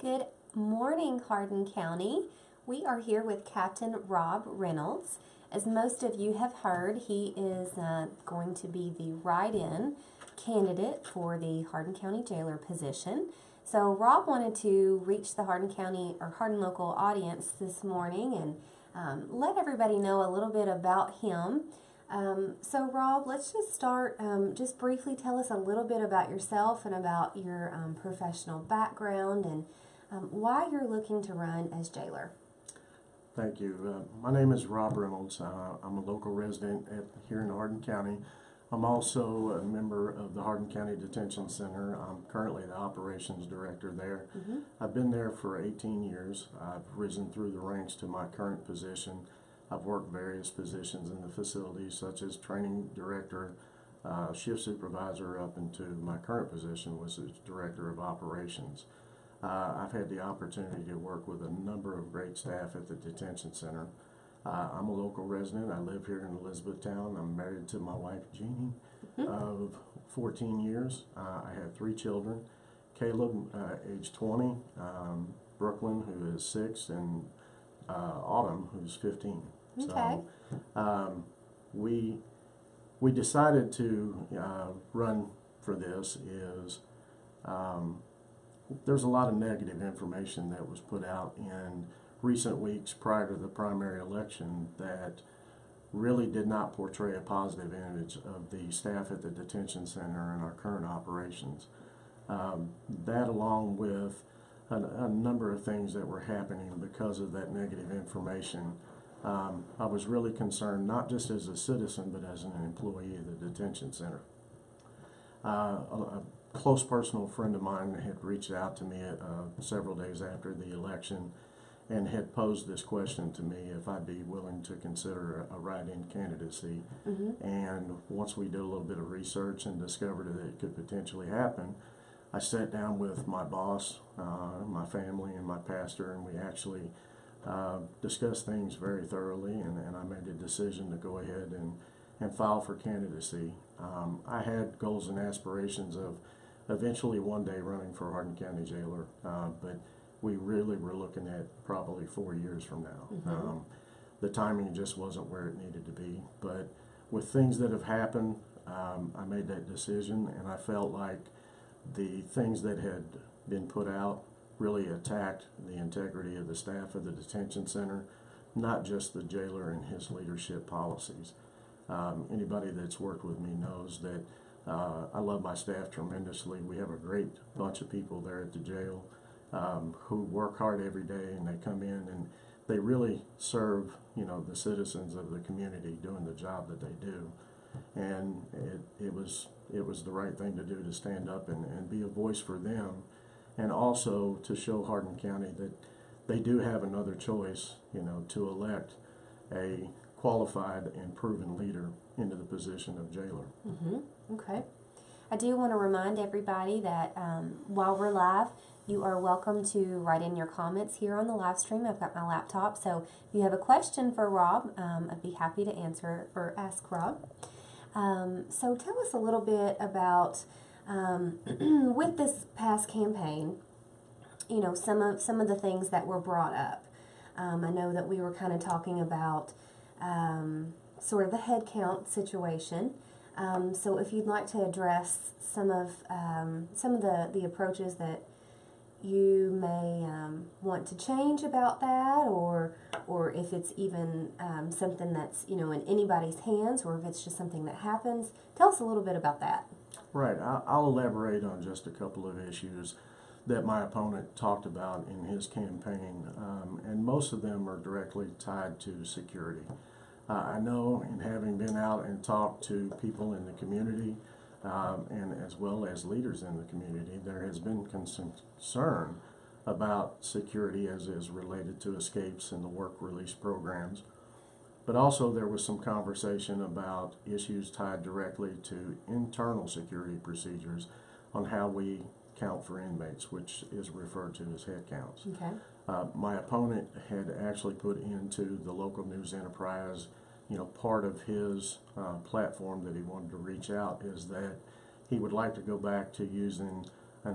Good morning, Hardin County. We are here with Captain Rob Reynolds. As most of you have heard, he is going to be the write-in candidate for the Hardin County Jailer position. So Rob wanted to reach the Hardin County or Hardin local audience this morning and let everybody know a little bit about him. So Rob, let's just start, just briefly tell us a little bit about yourself and about your professional background and why you're looking to run as jailer. Thank you. My name is Rob Reynolds. I'm a local resident here in Hardin County. I'm also a member of the Hardin County Detention Center. I'm currently the operations director there. I've been there for 18 years. I've risen through the ranks to my current position. I've worked various positions in the facility, such as training director, shift supervisor, up into my current position, which is director of operations. I've had the opportunity to work with a number of great staff at the detention center. I'm a local resident. I live here in Elizabethtown. I'm married to my wife, Jeannie, of 14 years. I have 3 children. Caleb, age 20, Brooklyn, who is 6, and Autumn, who's 15. Okay. So we decided to run for this is there's a lot of negative information that was put out in recent weeks prior to the primary election that really did not portray a positive image of the staff at the detention center and our current operations. That, along with a number of things that were happening because of that negative information, I was really concerned, not just as a citizen but as an employee of the detention center. A close personal friend of mine had reached out to me several days after the election and had posed this question to me if I'd be willing to consider a write-in candidacy. And once we did a little bit of research and discovered that it could potentially happen, I sat down with my boss, my family, and my pastor, and we actually discussed things very thoroughly, and I made a decision to go ahead and file for candidacy. I had goals and aspirations of eventually one day running for Hardin County Jailer, but we really were looking at probably 4 years from now. The timing just wasn't where it needed to be, but with things that have happened, I made that decision, and I felt like the things that had been put out really attacked the integrity of the staff of the detention center, not just the jailer and his leadership policies. Anybody that's worked with me knows that I love my staff tremendously. We have a great bunch of people there at the jail who work hard every day, and they come in and they really serve, the citizens of the community doing the job that they do. And it was the right thing to do, to stand up and be a voice for them, and also to show Hardin County that they do have another choice, to elect a qualified and proven leader into the position of jailer. Okay. I do want to remind everybody that while we're live, you are welcome to write in your comments here on the live stream. I've got my laptop, so if you have a question for Rob, I'd be happy to answer or ask Rob. So tell us a little bit about, with this past campaign, some of the things that were brought up. I know that we were kind of talking about sort of the head count situation. So if you'd like to address some of the approaches that you may want to change about that, or if it's even something that's in anybody's hands, or if it's just something that happens, tell us a little bit about that. Right. I'll elaborate on just a couple of issues that my opponent talked about in his campaign, and most of them are directly tied to security. I know, in having been out and talked to people in the community, and as well as leaders in the community, there has been concern about security as is related to escapes and the work release programs. But also there was some conversation about issues tied directly to internal security procedures on how we count for inmates, which is referred to as head counts. Okay. My opponent had actually put into the local news enterprise, part of his platform that he wanted to reach out is that he would like to go back to using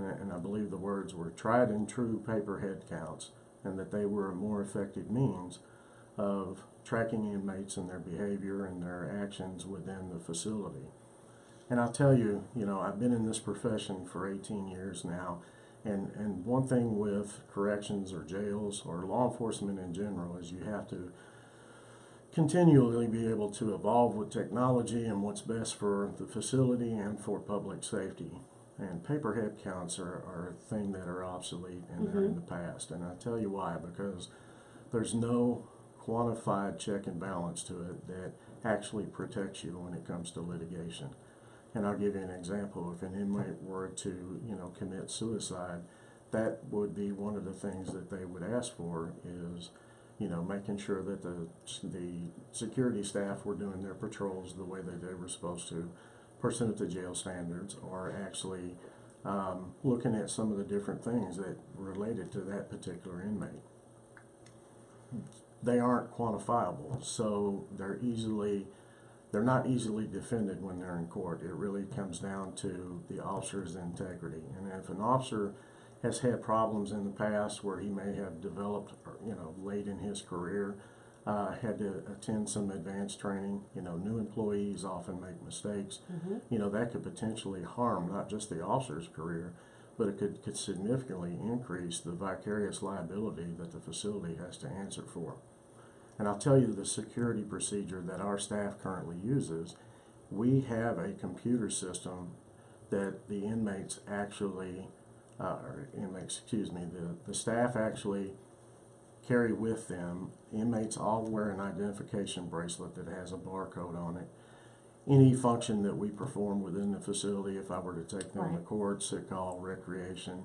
and I believe the words were tried and true paper head counts, and that they were a more effective means of tracking inmates and their behavior and their actions within the facility. And I'll tell you, I've been in this profession for 18 years now, and one thing with corrections or jails or law enforcement in general is you have to continually be able to evolve with technology and what's best for the facility and for public safety. And paper head counts are a thing that are obsolete and they're in the past. And I tell you why, because there's no quantified check and balance to it that actually protects you when it comes to litigation. And I'll give you an example. If an inmate were to, commit suicide, that would be one of the things that they would ask for is, making sure that the security staff were doing their patrols the way that they were supposed to, pursuant to jail standards, or actually looking at some of the different things that related to that particular inmate. They aren't quantifiable, so they're not easily defended when they're in court. It really comes down to the officer's integrity. And if an officer has had problems in the past where he may have developed, late in his career, had to attend some advanced training, new employees often make mistakes, that could potentially harm not just the officer's career, but it could significantly increase the vicarious liability that the facility has to answer for. And I'll tell you the security procedure that our staff currently uses. We have a computer system that the inmates actually, the staff actually carry with them. Inmates all wear an identification bracelet that has a barcode on it. Any function that we perform within the facility, if I were to take them to court, sick call, recreation,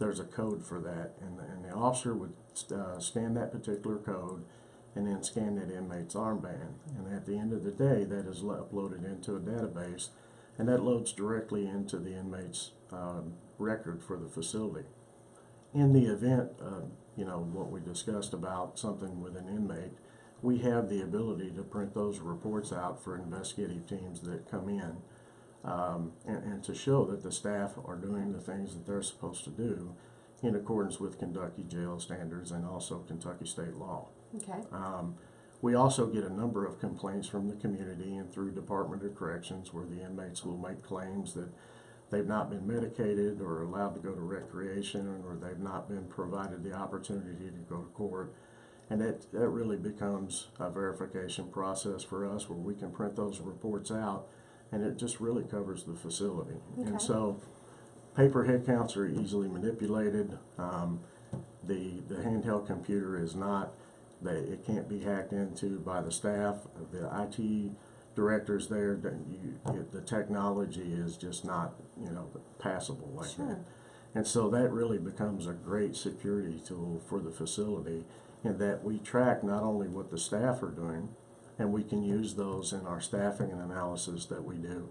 there's a code for that. And the officer would scan that particular code and then scan that inmate's armband. And at the end of the day, that is uploaded into a database, and that loads directly into the inmate's record for the facility. In the event, what we discussed about something with an inmate, we have the ability to print those reports out for investigative teams that come in, and to show that the staff are doing the things that they're supposed to do in accordance with Kentucky jail standards and also Kentucky state law. Okay. We also get a number of complaints from the community and through Department of Corrections where the inmates will make claims that they've not been medicated or allowed to go to recreation, or they've not been provided the opportunity to go to court. And that really becomes a verification process for us where we can print those reports out, and it just really covers the facility. Okay. And so paper head counts are easily manipulated. The handheld computer is not, it can't be hacked into by the staff. The IT directors there, the technology is just not, passable like that. And so that really becomes a great security tool for the facility, in that we track not only what the staff are doing, and we can use those in our staffing and analysis that we do,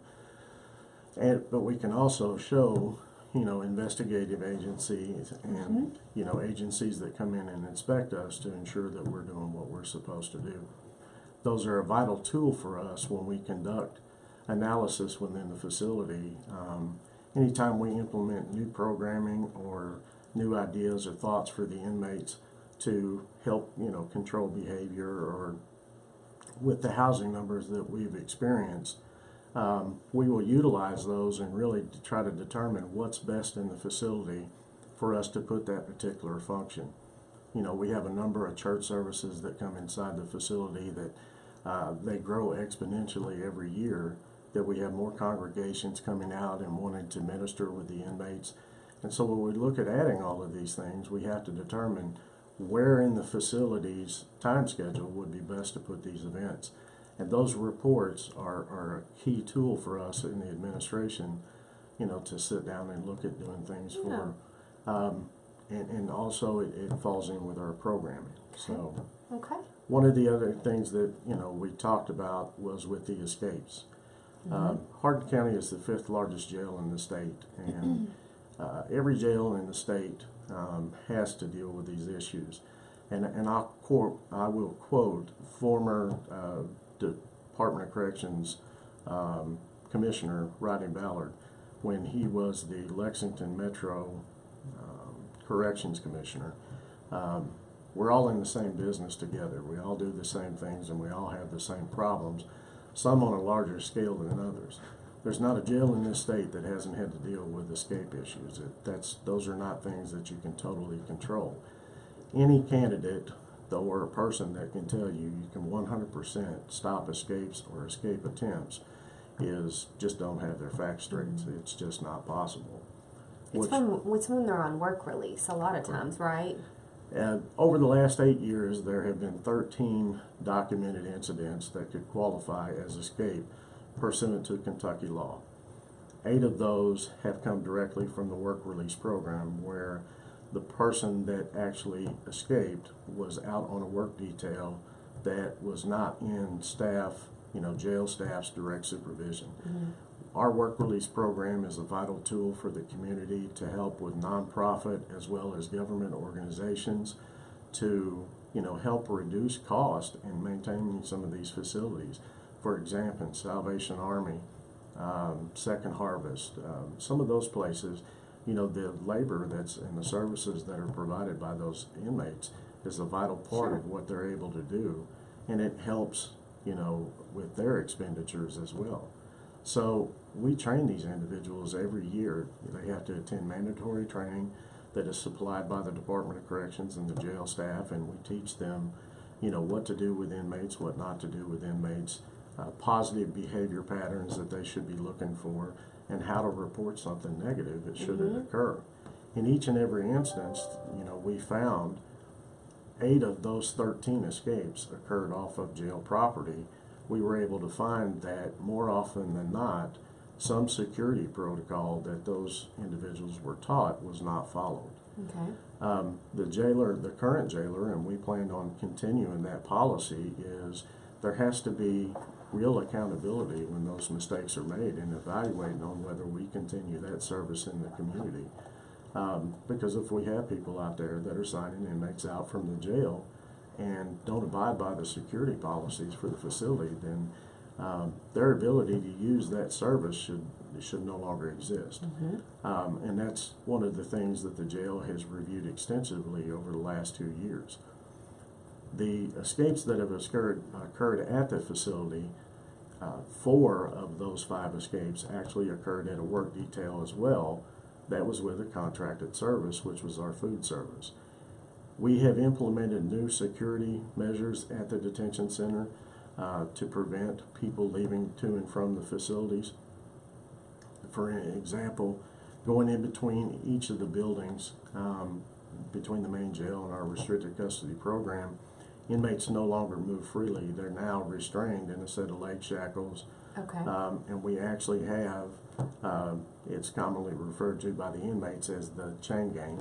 but we can also show, investigative agencies and, agencies that come in and inspect us to ensure that we're doing what we're supposed to do. Those are a vital tool for us when we conduct analysis within the facility. Anytime we implement new programming or new ideas or thoughts for the inmates to help, control behavior, or with the housing numbers that we've experienced, we will utilize those and really try to determine what's best in the facility for us to put that particular function. We have a number of church services that come inside the facility that they grow exponentially every year, that we have more congregations coming out and wanting to minister with the inmates. And so when we look at adding all of these things, we have to determine where in the facility's time schedule would be best to put these events. And those reports are a key tool for us in the administration, to sit down and look at doing things for. And also it falls in with our programming. So one of the other things that, we talked about was with the escapes. Hardin County is the 5th largest jail in the state, and every jail in the state has to deal with these issues. And I will quote former Department of Corrections Commissioner Rodney Ballard, when he was the Lexington Metro Corrections Commissioner. We're all in the same business together. We all do the same things and we all have the same problems, some on a larger scale than others. There's not a jail in this state that hasn't had to deal with escape issues. Those are not things that you can totally control. Any candidate, though, or a person that can tell you can 100% stop escapes or escape attempts is just don't have their facts straight. It's just not possible. It's when they're on work release a lot of times, right? And over the last 8 years, there have been 13 documented incidents that could qualify as escape pursuant to Kentucky law. 8 of those have come directly from the work release program, where the person that actually escaped was out on a work detail that was not in staff, jail staff's direct supervision. Our work release program is a vital tool for the community to help with nonprofit as well as government organizations to, help reduce cost in maintaining some of these facilities. For example, Salvation Army, Second Harvest, some of those places, the labor that's and the services that are provided by those inmates is a vital part of what they're able to do, and it helps, with their expenditures as well. So we train these individuals every year. They have to attend mandatory training that is supplied by the Department of Corrections and the jail staff, and we teach them, what to do with inmates, what not to do with inmates, positive behavior patterns that they should be looking for, and how to report something negative that shouldn't occur. In each and every instance, we found 8 of those 13 escapes occurred off of jail property. We were able to find that more often than not, some security protocol that those individuals were taught was not followed. Okay. The current jailer, and we plan on continuing that policy, is there has to be real accountability when those mistakes are made and evaluating on whether we continue that service in the community. Because if we have people out there that are signing inmates out from the jail and don't abide by the security policies for the facility, then their ability to use that service should no longer exist. And that's one of the things that the jail has reviewed extensively over the last 2 years. The escapes that have occurred at the facility, 4 of those 5 escapes actually occurred at a work detail as well. That was with a contracted service, which was our food service. We have implemented new security measures at the detention center to prevent people leaving to and from the facilities. For example, going in between each of the buildings, between the main jail and our restricted custody program, inmates no longer move freely. They're now restrained in a set of leg shackles. Okay. And we actually have, it's commonly referred to by the inmates as the chain gang.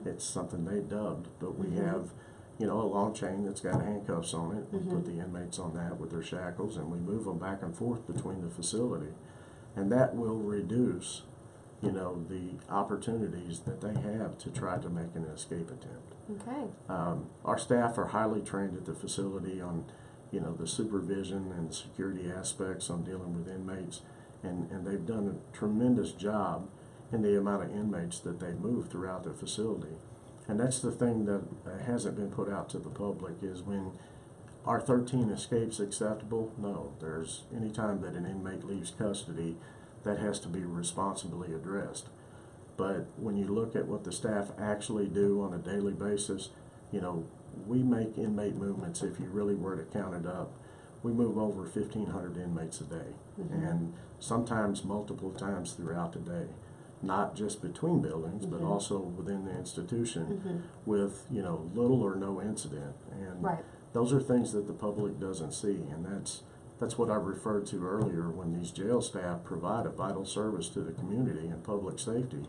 It's something they dubbed, but we have, a long chain that's got handcuffs on it. We put the inmates on that with their shackles, and we move them back and forth between the facility. And that will reduce, the opportunities that they have to try to make an escape attempt. Okay. Our staff are highly trained at the facility on, the supervision and security aspects on dealing with inmates, and they've done a tremendous job in the amount of inmates that they move throughout the facility. And that's the thing that hasn't been put out to the public, is when are 13 escapes acceptable? No. There's any time that an inmate leaves custody, that has to be responsibly addressed. But when you look at what the staff actually do on a daily basis, we make inmate movements. If you really were to count it up, we move over 1,500 inmates a day, and sometimes multiple times throughout the day, not just between buildings, but also within the institution with, little or no incident. And those are things that the public doesn't see, and that's what I referred to earlier when these jail staff provide a vital service to the community and public safety,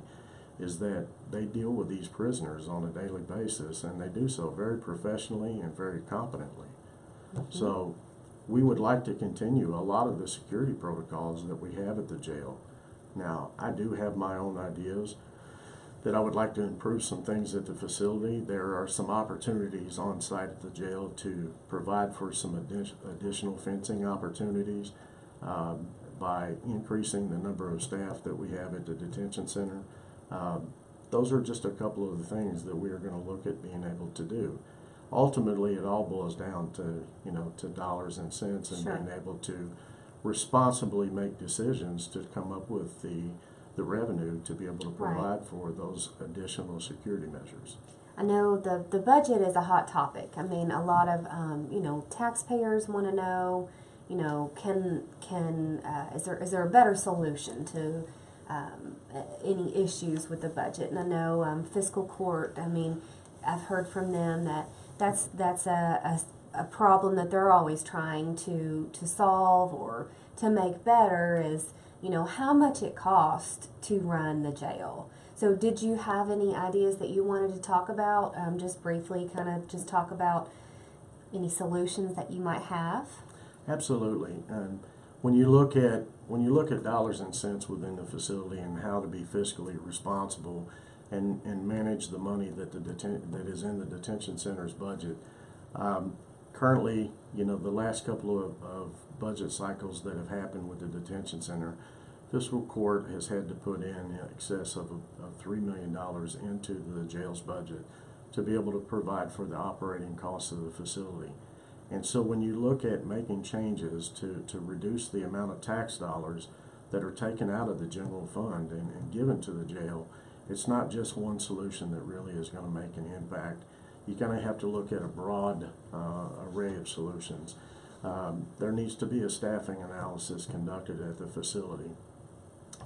is that they deal with these prisoners on a daily basis, and they do so very professionally and very competently. So we would like to continue a lot of the security protocols that we have at the jail. Now, I do have my own ideas that I would like to improve some things at the facility. There are some opportunities on site at the jail to provide for some additional fencing opportunities. by increasing the number of staff that we have at the detention center. Those are just a couple of the things that we are going to look at being able to do. Ultimately, it all boils down to, to dollars and cents, and Sure. being able to responsibly make decisions to come up with the revenue to be able to Right. provide for those additional security measures. I know the budget is a hot topic. I mean, a lot of taxpayers want to know, is there a better solution to any issues with the budget? And I know fiscal court. I mean, I've heard from them that that's a problem that they're always trying to solve or to make better. Is how much it costs to run the jail. So did you have any ideas that you wanted to talk about? Just briefly, kind of just talk about any solutions that you might have? Absolutely. And when you look at dollars and cents within the facility and how to be fiscally responsible and manage the money that that is in the detention center's budget, currently, the last couple of budget cycles that have happened with the detention center, fiscal court has had to put in excess of $3 million into the jail's budget to be able to provide for the operating costs of the facility. And so when you look at making changes to reduce the amount of tax dollars that are taken out of the general fund and given to the jail, it's not just one solution that really is going to make an impact. You're going to have to look at a broad array of solutions. There needs to be a staffing analysis conducted at the facility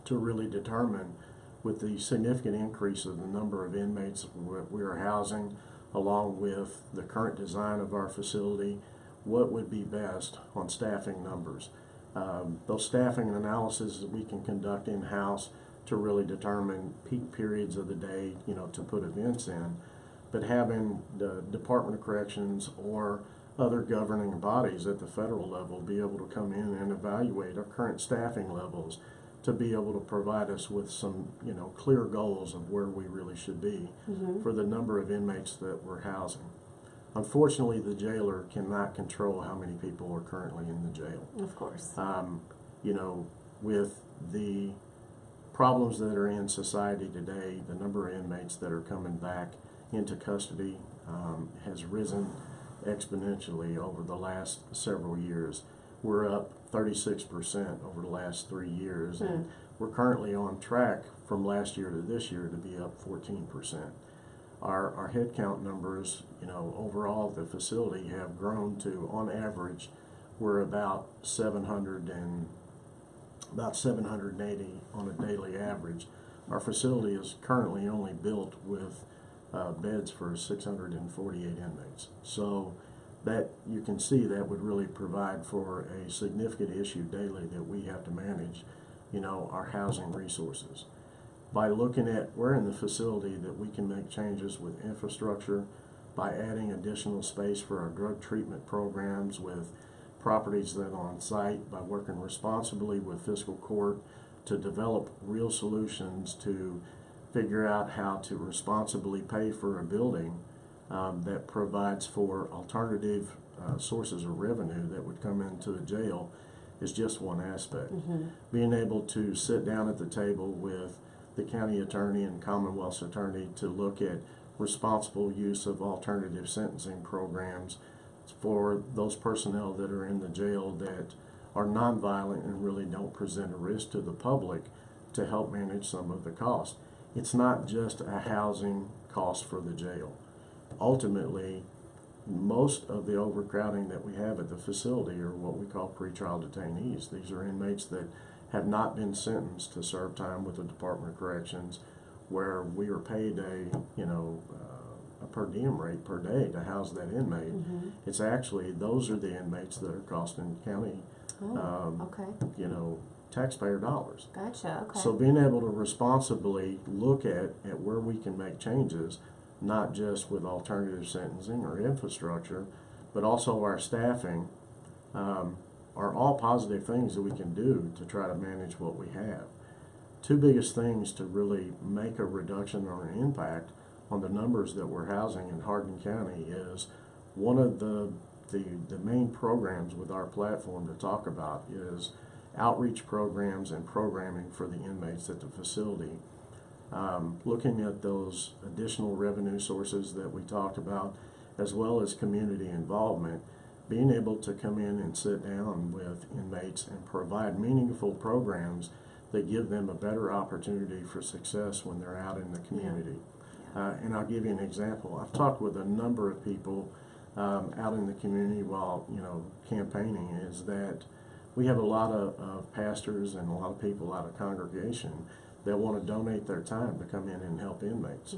to really determine, with the significant increase of the number of inmates we are housing, along with the current design of our facility, what would be best on staffing numbers. Those staffing analyses that we can conduct in-house to really determine peak periods of the day, to put events in, but having the Department of Corrections or other governing bodies at the federal level be able to come in and evaluate our current staffing levels to be able to provide us with some, clear goals of where we really should be for the number of inmates that we're housing. Unfortunately, the jailer cannot control how many people are currently in the jail. Of course. With the problems that are in society today, the number of inmates that are coming back into custody has risen exponentially over the last several years. We're up 36% over the last 3 years, and we're currently on track from last year to this year to be up 14%. Our headcount numbers, overall at the facility have grown to, on average, we're about 780 on a daily average. Our facility is currently only built with beds for 648 inmates. So that you can see that would really provide for a significant issue daily that we have to manage, our housing resources. By looking at where in the facility that we can make changes with infrastructure, by adding additional space for our drug treatment programs with properties that are on site, by working responsibly with fiscal court to develop real solutions to figure out how to responsibly pay for a building that provides for alternative sources of revenue that would come into the jail is just one aspect. Being able to sit down at the table with the county attorney and Commonwealth's attorney to look at responsible use of alternative sentencing programs for those personnel that are in the jail that are nonviolent and really don't present a risk to the public, to help manage some of the costs. It's not just a housing cost for the jail. Ultimately, most of the overcrowding that we have at the facility are what we call pretrial detainees. These are inmates that have not been sentenced to serve time with the Department of Corrections, where we are paid a per diem rate per day to house that inmate. It's actually, those are the inmates that are costing the county, taxpayer dollars. Gotcha. Okay. So being able to responsibly look at where we can make changes, not just with alternative sentencing or infrastructure, but also our staffing, are all positive things that we can do to try to manage what we have. Two biggest things to really make a reduction or an impact on the numbers that we're housing in Hardin County is one of the main programs with our platform to talk about is outreach programs and programming for the inmates at the facility. Looking at those additional revenue sources that we talked about, as well as community involvement, being able to come in and sit down with inmates and provide meaningful programs that give them a better opportunity for success when they're out in the community. And I'll give you an example. I've talked with a number of people out in the community while campaigning, is that we have a lot of pastors and a lot of people out of congregation that want to donate their time to come in and help inmates.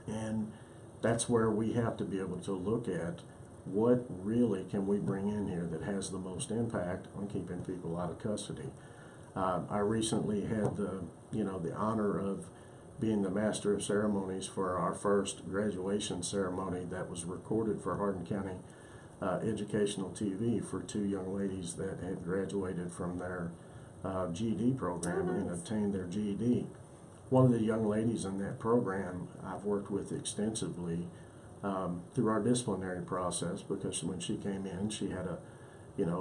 And that's where we have to be able to look at what really can we bring in here that has the most impact on keeping people out of custody. I recently had the honor of being the master of ceremonies for our first graduation ceremony that was recorded for Hardin County Educational TV for two young ladies that had graduated from their GED program and obtained their GED. One of the young ladies in that program I've worked with extensively through our disciplinary process, because when she came in, she had a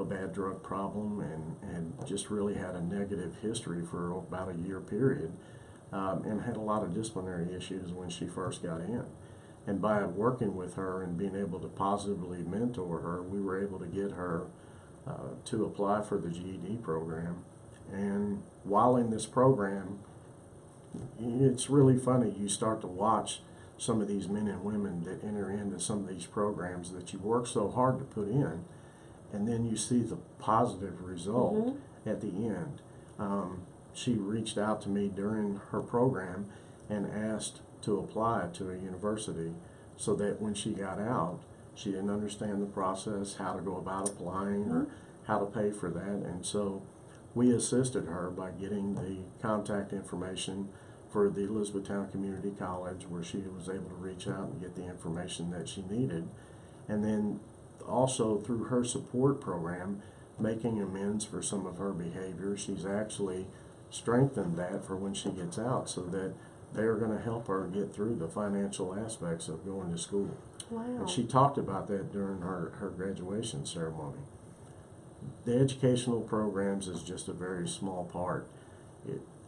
bad drug problem and just really had a negative history for about a year period, and had a lot of disciplinary issues when she first got in. And by working with her and being able to positively mentor her, we were able to get her to apply for the GED program. And while in this program, it's really funny. You start to watch some of these men and women that enter into some of these programs that you work so hard to put in, and then you see the positive result at the end. She reached out to me during her program and asked to apply to a university so that when she got out, she didn't understand the process, how to go about applying or how to pay for that. And so we assisted her by getting the contact information for the Elizabethtown Community College, where she was able to reach out and get the information that she needed. And then also through her support program, making amends for some of her behavior. She's actually strengthened that for when she gets out, so that they're going to help her get through the financial aspects of going to school. Wow. And she talked about that during her graduation ceremony. The educational programs is just a very small part.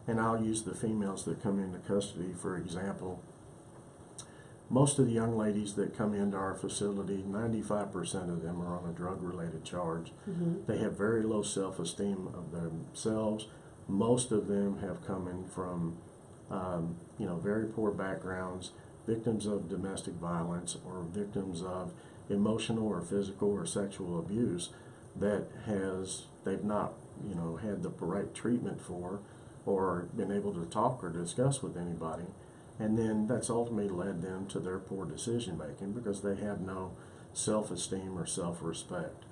And I'll use the females that come into custody, for example. Most of the young ladies that come into our facility, 95% of them are on a drug-related charge. They have very low self-esteem of themselves. Most of them have come in from very poor backgrounds, victims of domestic violence or victims of emotional or physical or sexual abuse that they've not had the right treatment for, or been able to talk or discuss with anybody. And then that's ultimately led them to their poor decision making, because they have no self-esteem or self-respect.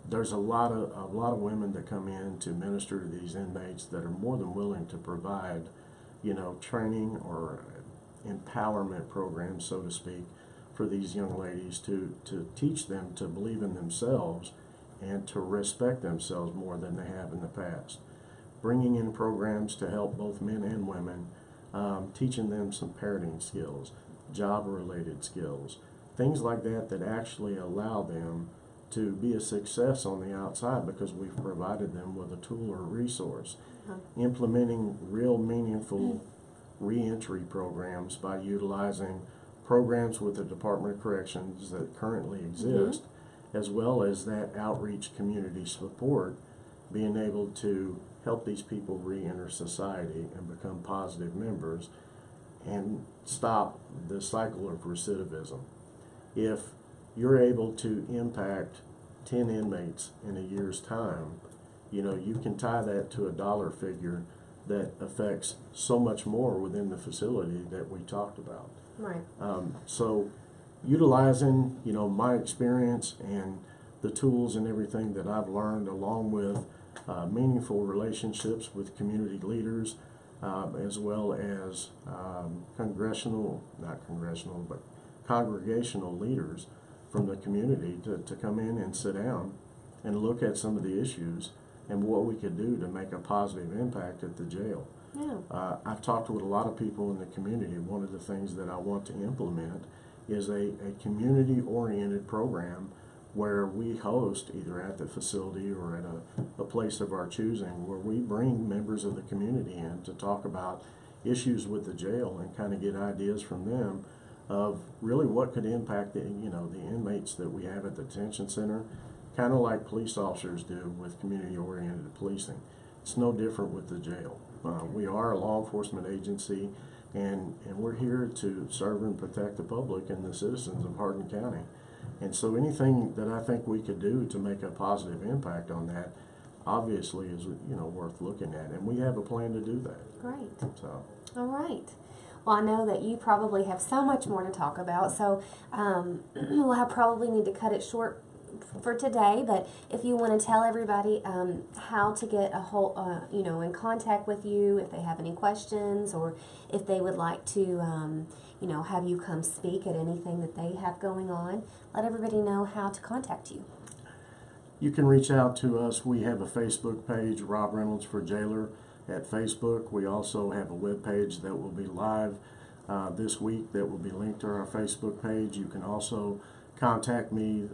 There's a lot of women that come in to minister to these inmates that are more than willing to provide training or empowerment programs, so to speak, for these young ladies to teach them to believe in themselves and to respect themselves more than they have in the past. Bringing in programs to help both men and women, teaching them some parenting skills, job-related skills, things like that that actually allow them to be a success on the outside, because we've provided them with a tool or resource. Implementing real meaningful reentry programs by utilizing programs with the Department of Corrections that currently exist, as well as that outreach community support, being able to help these people re-enter society and become positive members and stop the cycle of recidivism. If you're able to impact 10 inmates in a year's time, you can tie that to a dollar figure that affects so much more within the facility that we talked about. Right. So utilizing, my experience and the tools and everything that I've learned, along with meaningful relationships with community leaders, as well as congregational leaders from the community to come in and sit down and look at some of the issues and what we could do to make a positive impact at the jail. Yeah. I've talked with a lot of people in the community. One of the things that I want to implement is a community-oriented program where we host either at the facility or at a place of our choosing, where we bring members of the community in to talk about issues with the jail and kind of get ideas from them of really what could impact the inmates that we have at the detention center, kind of like police officers do with community-oriented policing. It's no different with the jail. We are a law enforcement agency, and we're here to serve and protect the public and the citizens of Hardin County. And so anything that I think we could do to make a positive impact on that, obviously, is worth looking at, and we have a plan to do that. Great. So. All right. Well, I know that you probably have so much more to talk about, so we'll probably need to cut it short for today. But if you want to tell everybody how to get in contact with you, if they have any questions, or if they would like to, have you come speak at anything that they have going on, let everybody know how to contact you. You can reach out to us. We have a Facebook page, Rob Reynolds for Jailer, at Facebook. We also have a web page that will be live this week that will be linked to our Facebook page. You can also contact me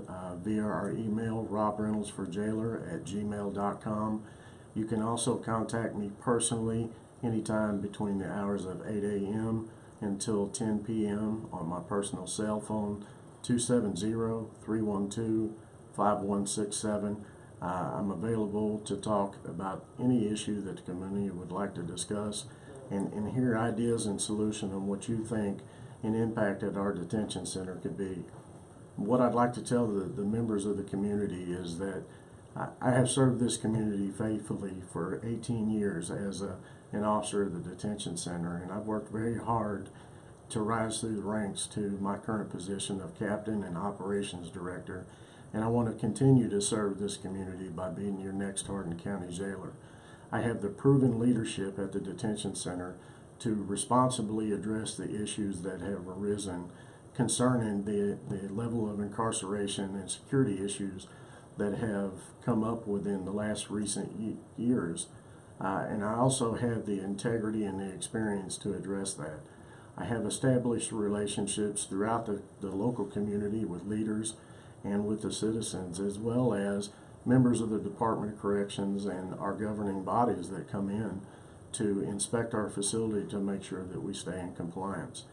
via our email, robreynoldsforjailer@gmail.com. You can also contact me personally anytime between the hours of 8 a.m. until 10 p.m. on my personal cell phone, 270-312-5167. I'm available to talk about any issue that the community would like to discuss and hear ideas and solutions on what you think an impact at our detention center could be. What I'd like to tell the members of the community is that I have served this community faithfully for 18 years as an officer of the detention center, and I've worked very hard to rise through the ranks to my current position of captain and operations director. And I want to continue to serve this community by being your next Hardin County jailer. I have the proven leadership at the detention center to responsibly address the issues that have arisen concerning the level of incarceration and security issues that have come up within the last recent years. And I also have the integrity and the experience to address that. I have established relationships throughout the local community with leaders and with the citizens, as well as members of the Department of Corrections and our governing bodies that come in to inspect our facility to make sure that we stay in compliance.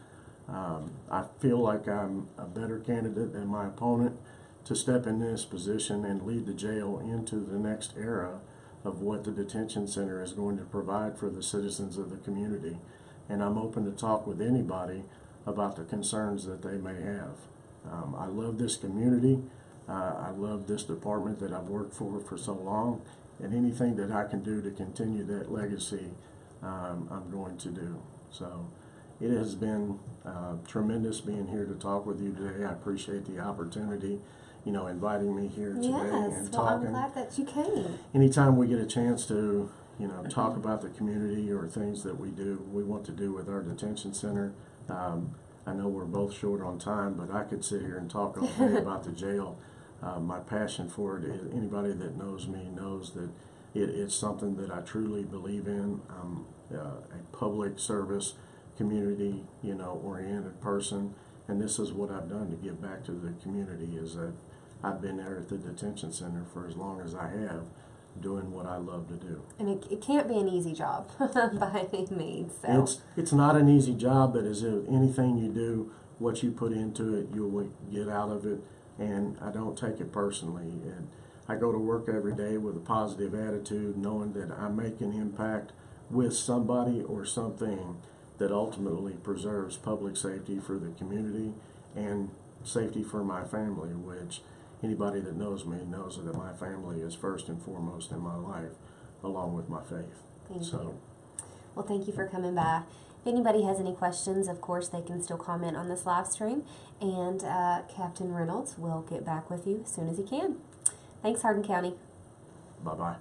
I feel like I'm a better candidate than my opponent to step in this position and lead the jail into the next era of what the detention center is going to provide for the citizens of the community. And I'm open to talk with anybody about the concerns that they may have. I love this community. I love this department that I've worked for so long, and anything that I can do to continue that legacy, I'm going to do. So it has been tremendous being here to talk with you today. I appreciate the opportunity, inviting me here today and talking. I'm glad that you came. Anytime we get a chance to, talk about the community or things that we want to do with our detention center. I know we're both short on time, but I could sit here and talk all day about the jail. My passion for it, anybody that knows me knows that it's something that I truly believe in. I'm a public service, community, oriented person, and this is what I've done to give back to the community, is that I've been there at the detention center for as long as I have, doing what I love to do. And it can't be an easy job by any means. So. It's not an easy job, but as anything you do, what you put into it, you'll get out of it, and I don't take it personally. And I go to work every day with a positive attitude, knowing that I make an impact with somebody or something that ultimately preserves public safety for the community and safety for my family, which anybody that knows me knows that my family is first and foremost in my life, along with my faith. Thank you. Well, thank you for coming by. If anybody has any questions, of course, they can still comment on this live stream, and Captain Reynolds will get back with you as soon as he can. Thanks, Hardin County. Bye-bye.